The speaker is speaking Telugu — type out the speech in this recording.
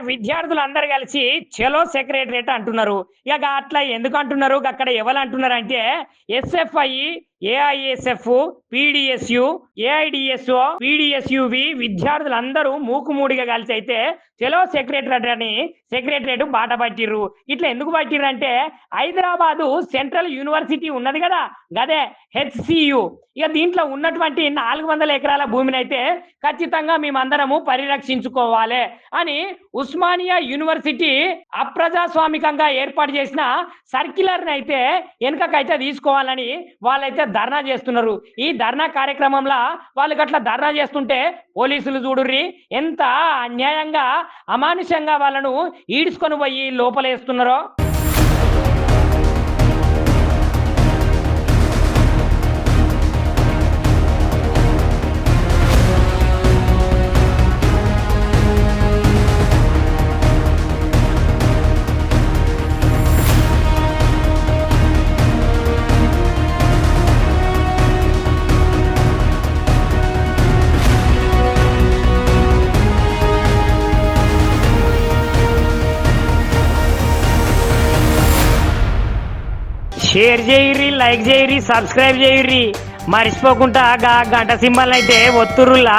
విద్యార్థులు అందరు కలిసి చలో సెక్రటరేట్ అంటున్నారు. ఇక అట్లా ఎందుకు అంటున్నారు? అక్కడ ఎవరు అంటున్నారు అంటే ఎస్ఎఫ్ఐ, ఏఐఎస్ఎఫ్, పీడిఎస్యు, ఏఐడిఎస్ఓ, పీడిఎస్యువి విద్యార్థులందరూ మూకుమూడిగా కలిసి అయితే చలో సెక్రటరేట్ అని సెక్రటరేట్ బాట పట్టిర్రు. ఇట్లా ఎందుకు పట్టిర్రు అంటే హైదరాబాదు సెంట్రల్ యూనివర్సిటీ ఉన్నది కదా, గదే హెచ్సియు. ఇక దీంట్లో ఉన్నటువంటి 400 ఎకరాల భూమిని అయితే ఖచ్చితంగా మేమందరము పరిరక్షించుకోవాలి అని ఉస్మానియా యూనివర్సిటీ అప్రజాస్వామికంగా ఏర్పాటు చేసిన సర్క్యులర్ని అయితే వెనుకకైతే తీసుకోవాలని వాళ్ళైతే ధర్నా చేస్తున్నారు. ఈ ధర్నా కార్యక్రమంలో వాళ్ళు గట్లా ధర్నా చేస్తుంటే పోలీసులు చూడుర్రి ఎంత అన్యాయంగా అమానుషంగా వాళ్ళను ఈడ్చుకొని పోయి లోపలేస్తున్నారో. షేర్ చేయర్రి, లైక్ చేయర్రి, సబ్స్క్రైబ్ చేయర్రి, మర్చిపోకుండా గంట సింబల్ అయితే ఒత్తురులా.